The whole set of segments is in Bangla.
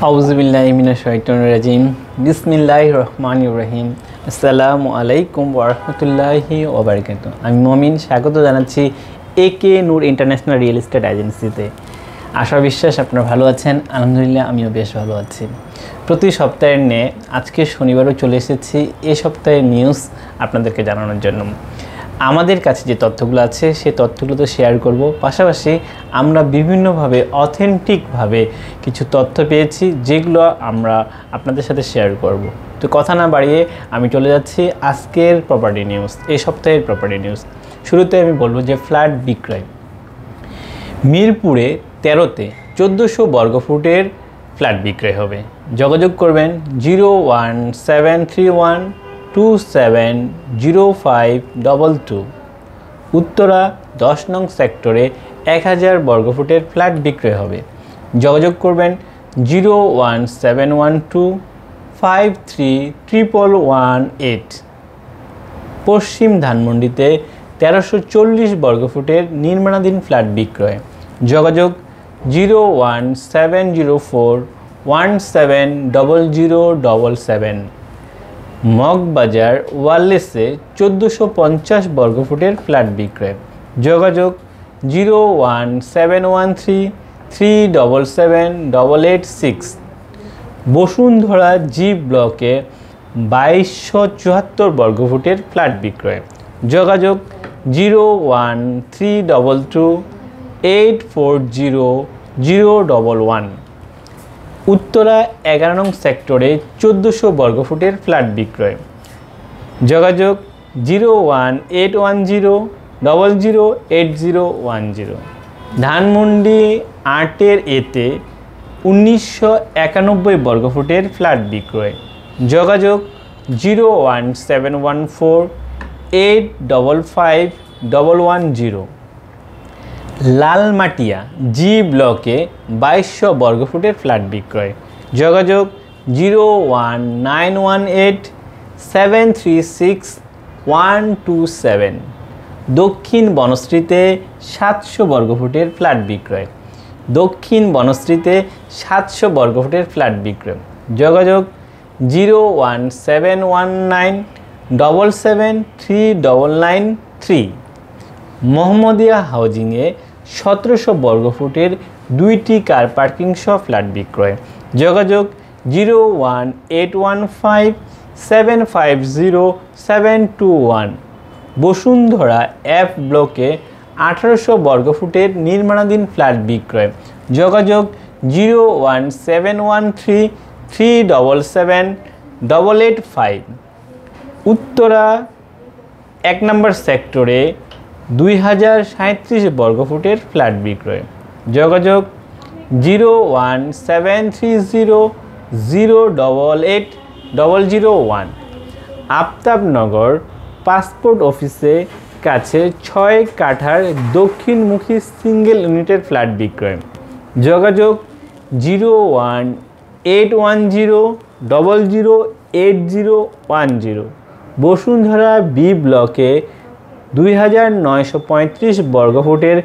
আউযুবিল্লাহি মিনাশ শাইতানির রাজিম বিসমিল্লাহির রহমানির রহিম আসসালামু আলাইকুম ওয়া রাহমাতুল্লাহি ওয়া বারাকাতুহু। আমি মমিন, স্বাগত জানাচ্ছি একে নূর ইন্টারন্যাশনাল রিয়েল এস্টেট এজেন্সিতে। আশা বিশ্বাস আপনারা ভালো আছেন। আলহামদুলিল্লাহ আমিও বেশ ভালো আছি। প্রতি সপ্তাহের ন্যায় আজকে শনিবারও চলে এসেছি এই সপ্তাহের নিউজ আপনাদেরকে জানানোর জন্য। আমাদের কাছে যে তথ্যগুলো আছে সেই তথ্যগুলো তো শেয়ার করব, পাশাপাশি আমরা বিভিন্নভাবে অথেন্টিকভাবে কিছু তথ্য পেয়েছি যেগুলো আমরা আপনাদের সাথে শেয়ার করব। তো কথা না বাড়িয়ে আমি চলে যাচ্ছি আজকের প্রপার্টি নিউজ, এই সপ্তাহের প্রপার্টি নিউজ। শুরুতে আমি বলবো যে ফ্ল্যাট বিক্রয় মিরপুরে 13তে 1400 বর্গফুটের ফ্ল্যাট বিক্রয় হবে। যোগাযোগ করবেন 01731270522। উত্তরা 10 নং সেক্টরে 1000 বর্গফুটের ফ্ল্যাট বিক্রয় হবে। যোগাযোগ করবেন 01712531118। পশ্চিম ধানমন্ডিতে 1340 বর্গফুটের নির্মাণাধীন ফ্ল্যাট বিক্রয়। যোগাযোগ 01704170077। মগবাজার ওয়ারলেসে 1450 বর্গফুটের ফ্ল্যাট বিক্রয়। যোগাযোগ 01713777886। বসুন্ধরা জি ব্লকে 2274 বর্গফুটের ফ্ল্যাট বিক্রয়। যোগাযোগ 01322840011। উত্তরা 11 নং সেক্টরে 1400 বর্গফুটের ফ্ল্যাট বিক্রয়। যোগাযোগ 01810008010। ধানমন্ডি 8-এর এতে 1991 বর্গফুটের ফ্ল্যাট বিক্রয়। যোগাযোগ 01714855110। লালমাটিয়া জি ব্লকে 2200 বর্গফুটের ফ্ল্যাট বিক্রয়। যোগাযোগ 01918736127। দক্ষিণ বনশ্রীতে 700 বর্গফুটের ফ্ল্যাট বিক্রয়। দক্ষিণ বনশ্রীতে 700 বর্গফুটের ফ্ল্যাট বিক্রয়। যোগাযোগ 01719773993। মোহাম্মদিয়া হাউজিংয়ে 1700 বর্গফুটের 2টি কার পার্কিং সহ ফ্ল্যাট বিক্রয়। যোগাযোগ 01815750721। বসুন্ধরা এফ ব্লকে 1800 বর্গফুটের নির্মাণাধীন ফ্ল্যাট বিক্রয়। যোগাযোগ 01713778885। উত্তরা 1 নম্বর সেক্টরে 2037 বর্গফুটের ফ্ল্যাট বিক্রয়। যোগাযোগ 01730088001। আফতাবনগর পাসপোর্ট অফিসে কাছে 6 কাঠার দক্ষিণমুখী সিঙ্গেল ইউনিটের ফ্ল্যাট বিক্রয়। যোগাযোগ 01810008010। বসুন্ধরা বি ব্লকে 2935 বর্গফুটের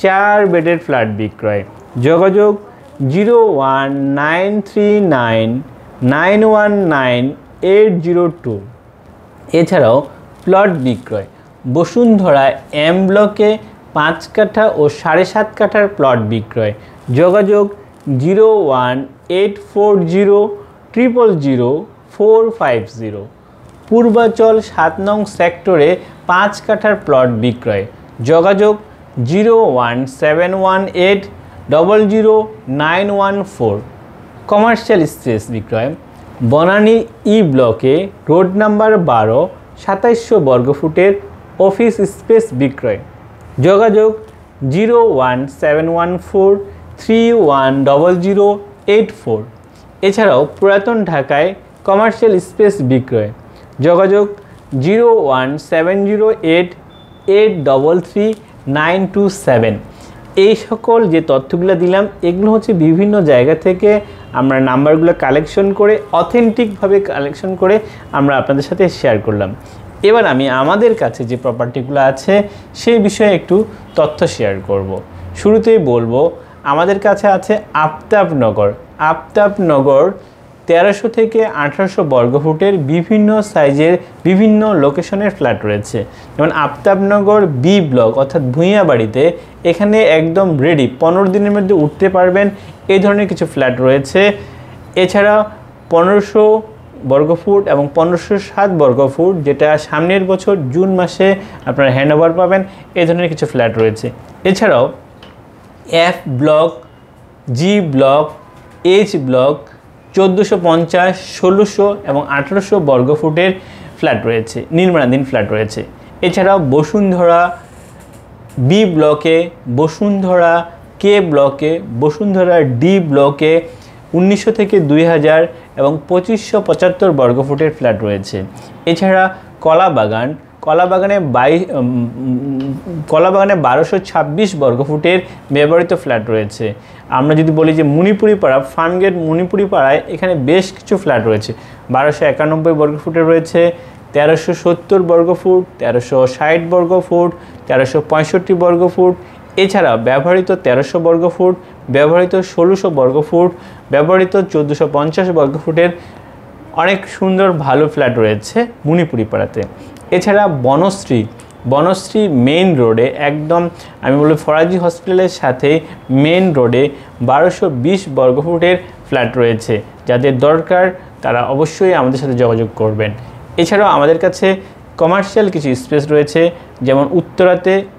4 বেডের ফ্ল্যাট বিক্রয়। যোগাযোগ 01939919802। এছাড়াও প্লট বিক্রয় বসুন্ধরা এম ব্লকে 5 কাঠা ও 7.5 কাঠার প্লট বিক্রয়। যোগাযোগ 01840000450। পূর্বাচল 7 নং সেক্টরে 5 কাঠার প্লট বিক্রয়। যোগাযোগ 01718000914। কমার্শিয়াল স্পেস বিক্রয় বনানী ই ব্লকে রোড নাম্বার 12 2700 বর্গফুটের অফিস স্পেস বিক্রয়। যোগাযোগ 01714310084। এছাড়াও পুরাতন ঢাকায় কমার্শিয়াল স্পেস বিক্রয়। যোগাযোগ 01708833927। এই সকল যে তথ্যগুলো দিলাম এগুলো হচ্ছে বিভিন্ন জায়গা থেকে আমরা নাম্বারগুলো কালেকশন করে অথেন্টিকভাবে কালেকশন করে আমরা আপনাদের সাথে শেয়ার করলাম। এবার আমি আমাদের কাছে যে প্রপার্টিগুলো আছে সেই বিষয়ে একটু তথ্য শেয়ার করব। শুরুতেই বলবো আমাদের কাছে আছে আফতাবনগর। আফতাবনগর 1300 থেকে 1800 বর্গফুটের বিভিন্ন সাইজের বিভিন্ন লোকেশনের ফ্ল্যাট রয়েছে। যেমন আফতাবনগর বি ব্লক অর্থাৎ ভূঁইয়া বাড়িতে, এখানে একদম রেডি 15 দিনের মধ্যে উঠতে পারবেন, এই ধরনের কিছু ফ্ল্যাট রয়েছে। এছাড়া 1500 বর্গফুট এবং 1507 বর্গফুট, যেটা সামনের বছর জুন মাসে আপনারা হ্যান্ডওভার পাবেন, এই ধরনের কিছু ফ্ল্যাট রয়েছে। এছাড়াও এফ ব্লক, জি ব্লক, এইচ ব্লক 1450, 1600 এবং 1800 বর্গফুটের ফ্ল্যাট রয়েছে, নির্মাণাধীন ফ্ল্যাট রয়েছে। এছাড়াও বসুন্ধরা বি ব্লকে, বসুন্ধরা কে ব্লকে, বসুন্ধরা ডি ব্লকে 1900 থেকে 2000 এবং 2575 বর্গফুটের ফ্ল্যাট রয়েছে। এছাড়া কলাবাগান, কলাবাগানে 1226 বর্গফুটের ব্যবহৃত ফ্ল্যাট রয়েছে। আমরা যদি বলি যে মণিপুরি পাড়া, ফার্মগেট মণিপুরি পাড়ায় এখানে বেশ কিছু ফ্ল্যাট রয়েছে। 1291 বর্গফুটের রয়েছে, 1370 বর্গফুট, 1360 বর্গফুট, 1365 বর্গফুট। এছাড়া ব্যবহৃত 1300 বর্গফুট, ব্যবহৃত 1600 বর্গফুট, ব্যবহৃত 1450 বর্গফুটের অনেক সুন্দর ভালো ফ্ল্যাট রয়েছে মণিপুরি পাড়াতে। এছাড়া বনশ্রী, বনশ্রী মেইন রোডে একদম আমি বলবো ফরাজি হসপিটালের সাথে মেইন রোডে 1220 বর্গফুটের ফ্ল্যাট রয়েছে। যাদের দরকার তারা অবশ্যই আমাদের সাথে যোগাযোগ করবেন। এছাড়াও আমাদের কাছে কমার্শিয়াল কিছু স্পেস রয়েছে, যেমন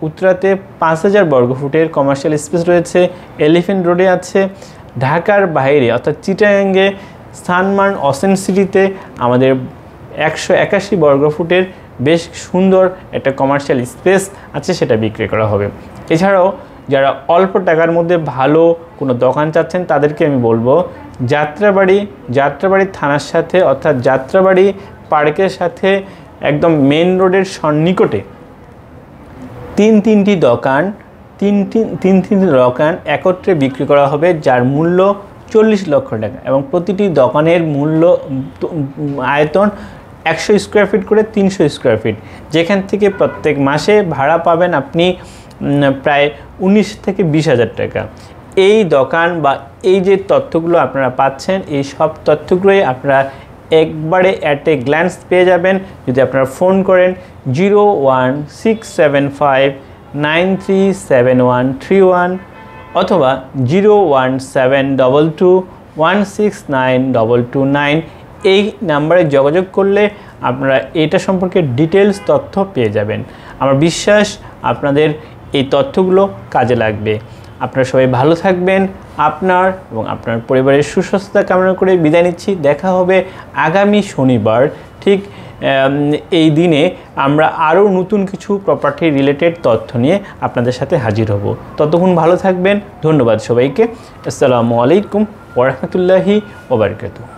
উত্তরাতে 5000 বর্গফুটের কমার্শিয়াল স্পেস রয়েছে, এলিফ্যান্ট রোডে আছে। ঢাকার বাইরে অর্থাৎ চিটাগাংয়ে সানমান অসেন সিটিতে আমাদের 181 বর্গফুটের বেশ সুন্দর একটা কমার্শিয়াল স্পেস আছে, সেটা বিক্রি করা হবে। এছাড়াও যারা অল্প টাকার মধ্যে ভালো কোনো দোকান চাচ্ছেন তাদেরকে আমি বলবো যাত্রাবাড়ি থানার সাথে অর্থাৎ যাত্রাবাড়ি পার্কের সাথে একদম মেন রোডের সন্নিকটে তিনটি দোকান একত্রে বিক্রি করা হবে, যার মূল্য 40 লক্ষ টাকা এবং প্রতিটি দোকানের মূল্য আয়তন 100 স্কোয়ার ফিট করে 300 স্কোয়ার ফিট, যেখান থেকে প্রত্যেক মাসে ভাড়া পাবেন আপনি প্রায় 19 থেকে 20,000 টাকা। এই দোকান বা এই যে তথ্যগুলো আপনারা পাচ্ছেন, এই সব তথ্যগুলোই আপনারা একবারে অ্যাট এ গ্ল্যান্স পেয়ে যাবেন যদি আপনারা ফোন করেন 01675937131 অথবা 01722169229। এই নাম্বারে যোগাযোগ করলে আপনারা এটা সম্পর্কে ডিটেলস তথ্য পেয়ে যাবেন। আমার বিশ্বাস আপনাদের এই তথ্যগুলো কাজে লাগবে। আপনারা সবাই ভালো থাকবেন, আপনার এবং আপনার পরিবারের সুস্বাস্থ্য কামনা করে বিদায় নিচ্ছি। দেখা হবে আগামী শনিবার ঠিক এই দিনে আমরা আরও নতুন কিছু প্রপার্টি রিলেটেড তথ্য নিয়ে আপনাদের সাথে হাজির হব। ততক্ষণ ভালো থাকবেন। ধন্যবাদ সবাইকে। আসসালামু আলাইকুম ওয়া রাহমাতুল্লাহি ওয়া বারাকাতুহু।